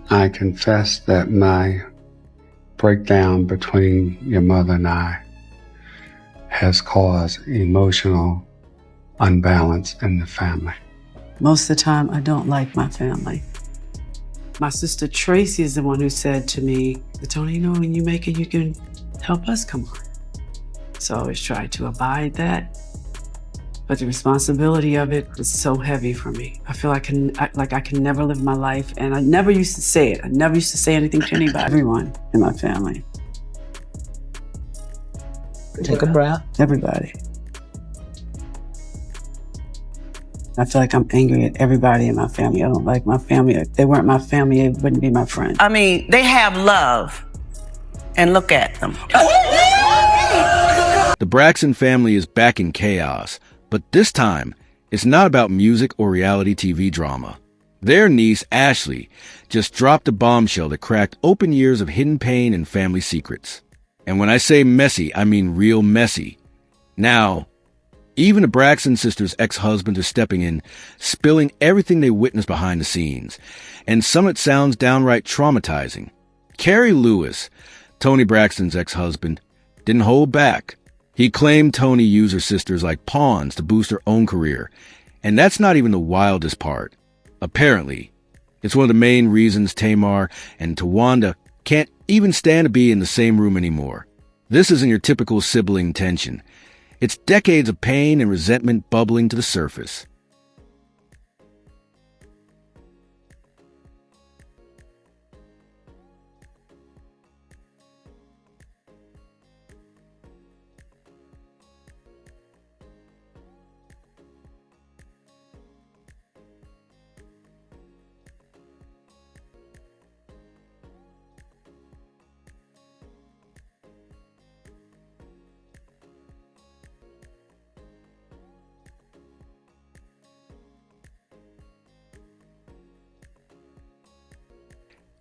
I confess that my breakdown between your mother and I has caused emotional unbalance in the family. Most of the time, I don't like my family. My sister Traci is the one who said to me, Toni, you know, when you make it, you can help us come on. So I always try to abide that. But the responsibility of it was so heavy for me. I feel I can never live my life. And I never used to say it. I never used to say anything to anybody, everyone in my family. Take a breath. Everybody. I feel like I'm angry at everybody in my family. I don't like my family. If they weren't my family, they wouldn't be my friends. I mean, they have love, and look at them. The Braxton family is back in chaos, but this time, it's not about music or reality TV drama. Their niece, Ashley, just dropped a bombshell that cracked open years of hidden pain and family secrets. And when I say messy, I mean real messy. Now, even the Braxton sisters' ex-husbands are stepping in, spilling everything they witnessed behind the scenes. And some of it sounds downright traumatizing. Carrie Lewis, Toni Braxton's ex-husband, didn't hold back. He claimed Toni used her sisters like pawns to boost her own career. And that's not even the wildest part. Apparently, it's one of the main reasons Tamar and Towanda can't even stand to be in the same room anymore. This isn't your typical sibling tension. It's decades of pain and resentment bubbling to the surface.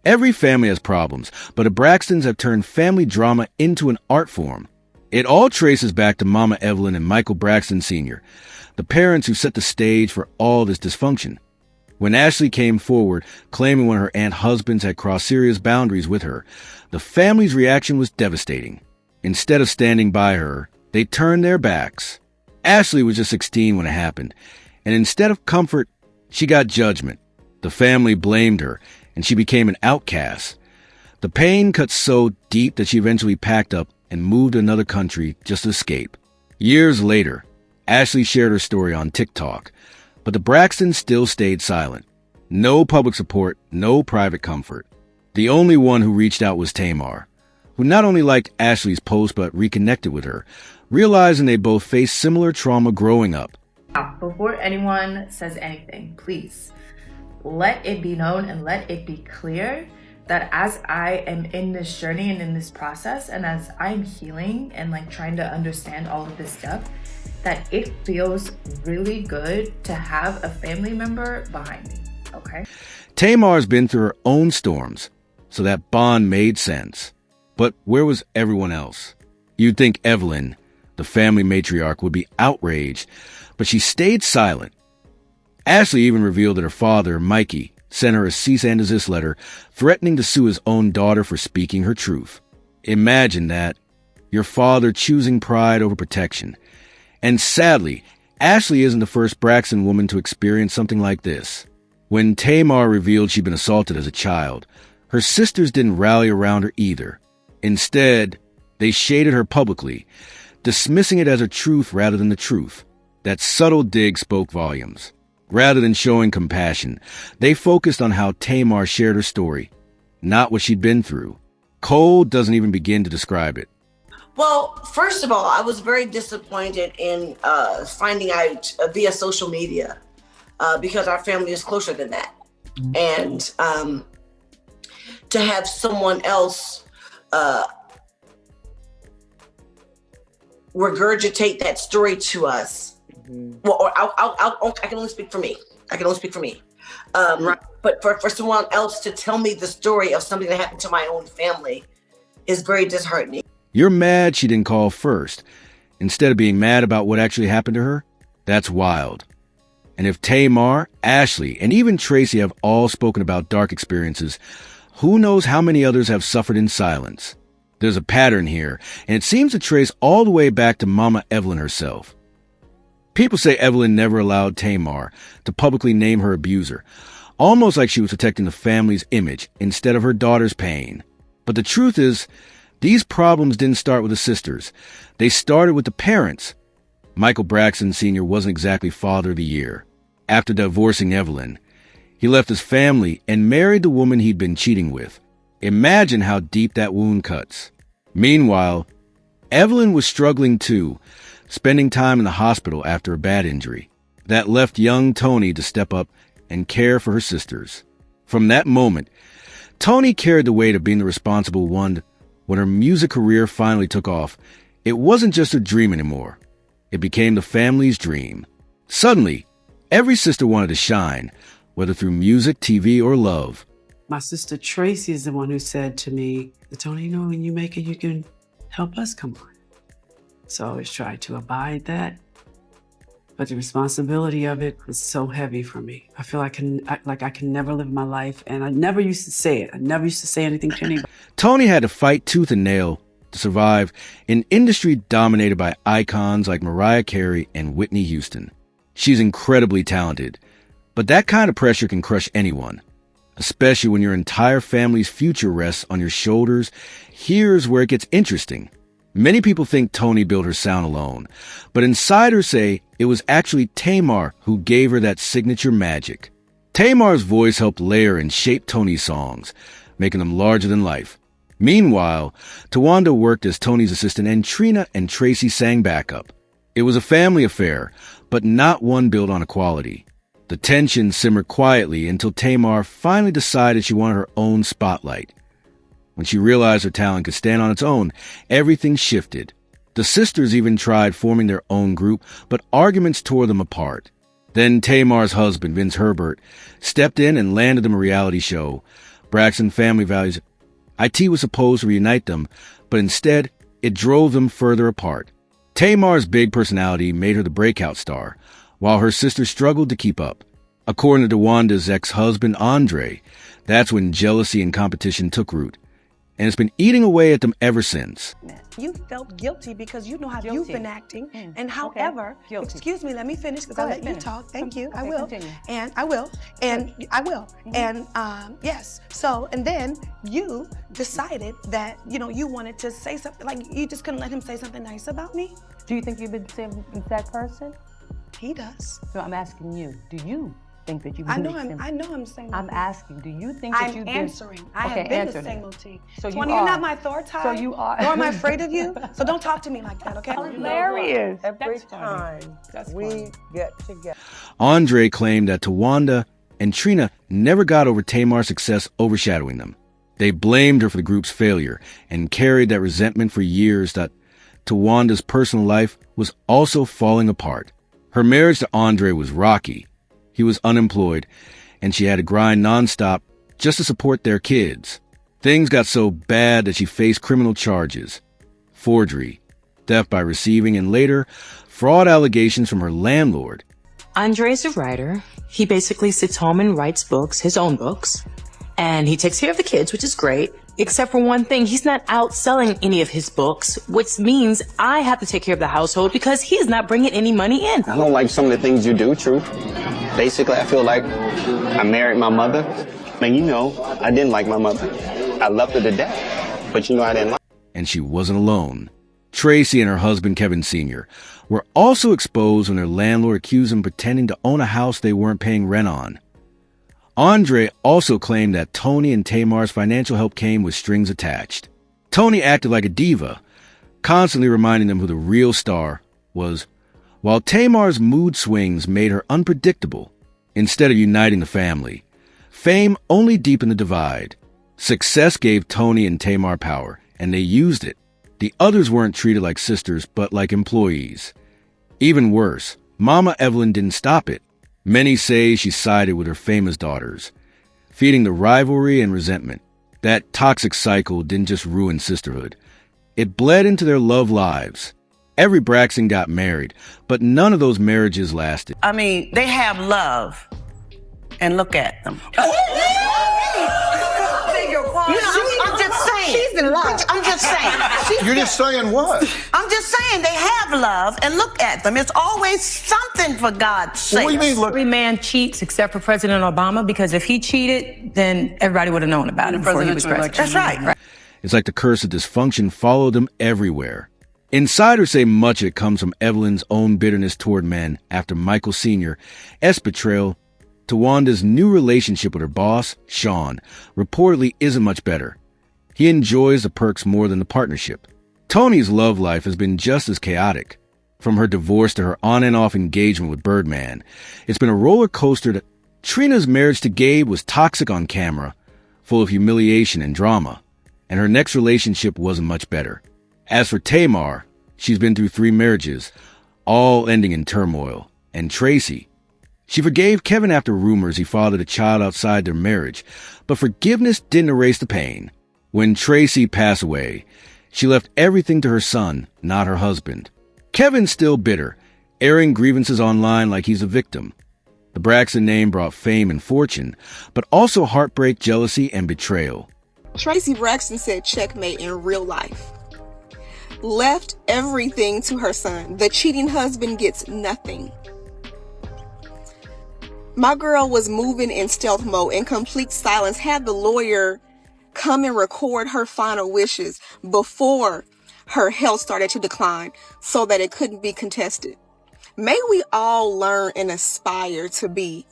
Every family has problems, but the Braxtons have turned family drama into an art form. It all traces back to Mama Evelyn and Michael Braxton Sr., the parents who set the stage for all this dysfunction. When Ashley came forward, claiming one of her aunt husbands had crossed serious boundaries with her, the family's reaction was devastating. Instead of standing by her, they turned their backs. Ashley was just 16 when it happened, and instead of comfort, she got judgment. The family blamed her, and she became an outcast. The pain cut so deep that she eventually packed up and moved to another country just to escape. Years later, Ashley shared her story on TikTok, but the Braxtons still stayed silent. No public support, no private comfort. The only one who reached out was Tamar, who not only liked Ashley's post but reconnected with her, realizing they both faced similar trauma growing up. Before anyone says anything, please, let it be known and let it be clear that as I am in this journey and in this process, and as I'm healing and like trying to understand all of this stuff, that it feels really good to have a family member behind me, okay? Tamar's been through her own storms, so that bond made sense. But where was everyone else? You'd think Evelyn, the family matriarch, would be outraged, but she stayed silent. Ashley even revealed that her father, Mikey, sent her a cease and desist letter threatening to sue his own daughter for speaking her truth. Imagine that. Your father choosing pride over protection. And sadly, Ashley isn't the first Braxton woman to experience something like this. When Tamar revealed she'd been assaulted as a child, her sisters didn't rally around her either. Instead, they shaded her publicly, dismissing it as her truth rather than the truth. That subtle dig spoke volumes. Rather than showing compassion, they focused on how Tamar shared her story, not what she'd been through. Cole doesn't even begin to describe it. Well, first of all, I was very disappointed in finding out via social media because our family is closer than that. And to have someone else regurgitate that story to us. Well, or I can only speak for me. Right. But for someone else to tell me the story of something that happened to my own family is very disheartening. You're mad she didn't call first, instead of being mad about what actually happened to her? That's wild. And if Tamar, Ashley, and even Traci have all spoken about dark experiences, who knows how many others have suffered in silence? There's a pattern here, and it seems to trace all the way back to Mama Evelyn herself. People say Evelyn never allowed Tamar to publicly name her abuser, almost like she was protecting the family's image instead of her daughter's pain. But the truth is, these problems didn't start with the sisters. They started with the parents. Michael Braxton Sr. wasn't exactly Father of the Year. After divorcing Evelyn, he left his family and married the woman he'd been cheating with. Imagine how deep that wound cuts. Meanwhile, Evelyn was struggling too, spending time in the hospital after a bad injury. That left young Toni to step up and care for her sisters. From that moment, Toni carried the weight of being the responsible one. When her music career finally took off, it wasn't just a dream anymore. It became the family's dream. Suddenly, every sister wanted to shine, whether through music, TV, or love. My sister Traci is the one who said to me, Toni, you know, when you make it, you can help us come on. So I always tried to abide that. But the responsibility of it was so heavy for me. I feel I can never live my life. And I never used to say it. I never used to say anything to anybody. Toni had to fight tooth and nail to survive in an industry dominated by icons like Mariah Carey and Whitney Houston. She's incredibly talented, but that kind of pressure can crush anyone, especially when your entire family's future rests on your shoulders. Here's where it gets interesting. Many people think Toni built her sound alone, but insiders say it was actually Tamar who gave her that signature magic. Tamar's voice helped layer and shape Toni's songs, making them larger than life. Meanwhile, Towanda worked as Toni's assistant, and Trina and Traci sang backup. It was a family affair, but not one built on equality. The tension simmered quietly until Tamar finally decided she wanted her own spotlight. When she realized her talent could stand on its own, everything shifted. The sisters even tried forming their own group, but arguments tore them apart. Then Tamar's husband, Vince Herbert, stepped in and landed them a reality show, Braxton Family Values. IT was supposed to reunite them, but instead, it drove them further apart. Tamar's big personality made her the breakout star, while her sisters struggled to keep up. According to Towanda's ex-husband, Andre, that's when jealousy and competition took root, and it's been eating away at them ever since. You felt guilty because you know how you've been acting, and however, excuse me, let me finish because I let you talk. Thank you. I will. Continue. And I will. And I will. And yes. So, and then you decided that, you know, you wanted to say something, like you just couldn't let him say something nice about me. Do you think you've been the same exact person? He does. So I'm asking you, do you think that you've been I know I'm the same. I'm asking, do you think that you've been... I'm answering. I have been the same OT. So Toni, you're not my authority. So you are. Nor am I afraid of you. So don't talk to me like that, okay? Hilarious. Every time we get together. Andre claimed that Towanda and Trina never got over Tamar's success overshadowing them. They blamed her for the group's failure and carried that resentment for years. That Towanda's personal life was also falling apart. Her marriage to Andre was rocky. He was unemployed, and she had to grind nonstop just to support their kids. Things got so bad that she faced criminal charges, forgery, theft by receiving, and later, fraud allegations from her landlord. Andre is a writer. He basically sits home and writes books, his own books. And he takes care of the kids, which is great. Except for one thing, he's not out selling any of his books, which means I have to take care of the household because he's not bringing any money in. I don't like some of the things you do, True. Basically, I feel like I married my mother. And you know, I didn't like my mother. I loved her to death, but you know I didn't like her. And she wasn't alone. Traci and her husband, Kevin Sr., were also exposed when their landlord accused them of pretending to own a house they weren't paying rent on. Andre also claimed that Toni and Tamar's financial help came with strings attached. Toni acted like a diva, constantly reminding them who the real star was, while Tamar's mood swings made her unpredictable. Instead of uniting the family, fame only deepened the divide. Success gave Toni and Tamar power, and they used it. The others weren't treated like sisters, but like employees. Even worse, Mama Evelyn didn't stop it. Many say she sided with her famous daughters, feeding the rivalry and resentment. That toxic cycle didn't just ruin sisterhood. It bled into their love lives. Every Braxton got married, but none of those marriages lasted. I mean, they have love, and look at them. I'm just saying. She's in love. I'm just saying. You're just saying what? I'm just saying they have love, and look at them. It's always something, for God's sake. What do you mean, look? Every man cheats except for President Obama, because if he cheated, then everybody would have known about it before he was president. That's right. It's like the curse of dysfunction followed them everywhere. Insiders say much of it comes from Evelyn's own bitterness toward men after Michael Sr.'s betrayal. Towanda's new relationship with her boss, Sean, reportedly isn't much better. He enjoys the perks more than the partnership. Toni's love life has been just as chaotic. From her divorce to her on and off engagement with Birdman, it's been a roller coaster. Trina's marriage to Gabe was toxic on camera, full of humiliation and drama, and her next relationship wasn't much better. As for Tamar, she's been through 3 marriages, all ending in turmoil. And Traci, she forgave Kevin after rumors he fathered a child outside their marriage, but forgiveness didn't erase the pain. When Traci passed away, she left everything to her son, not her husband. Kevin's still bitter, airing grievances online like he's a victim. The Braxton name brought fame and fortune, but also heartbreak, jealousy, and betrayal. Traci Braxton said checkmate in real life. Left everything to her son. The cheating husband gets nothing. My girl was moving in stealth mode in complete silence, had the lawyer come and record her final wishes before her health started to decline so that it couldn't be contested. May we all learn and aspire to be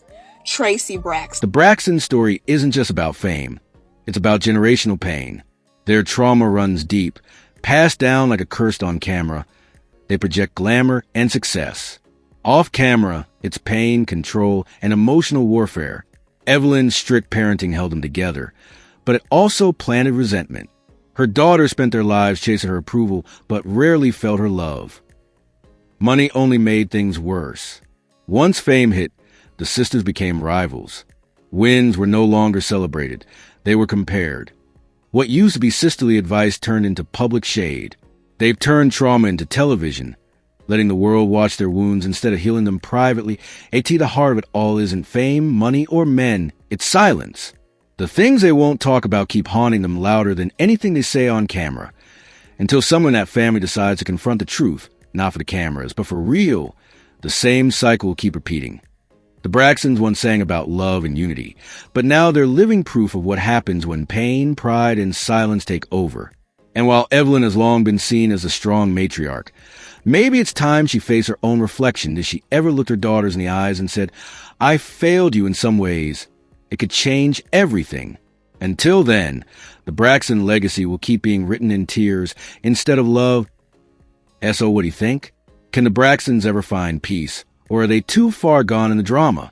Traci Braxton. The Braxton story isn't just about fame. It's about generational pain. Their trauma runs deep, passed down like a curse on camera. They project glamour and success. Off camera, it's pain, control, and emotional warfare. Evelyn's strict parenting held them together, but it also planted resentment. Her daughters spent their lives chasing her approval, but rarely felt her love. Money only made things worse. Once fame hit, the sisters became rivals. Wins were no longer celebrated. They were compared. What used to be sisterly advice turned into public shade. They've turned trauma into television, letting the world watch their wounds instead of healing them privately. The heart of it all isn't fame, money, or men. It's silence. The things they won't talk about keep haunting them louder than anything they say on camera, until someone in that family decides to confront the truth, not for the cameras, but for real. The same cycle will keep repeating. The Braxtons once sang about love and unity, but now they're living proof of what happens when pain, pride, and silence take over. And while Evelyn has long been seen as a strong matriarch, maybe it's time she faced her own reflection. Did she ever look her daughters in the eyes and said, "I failed you in some ways. It could change everything." Until then, the Braxton legacy will keep being written in tears instead of love. So what do you think? Can the Braxtons ever find peace? Or are they too far gone in the drama?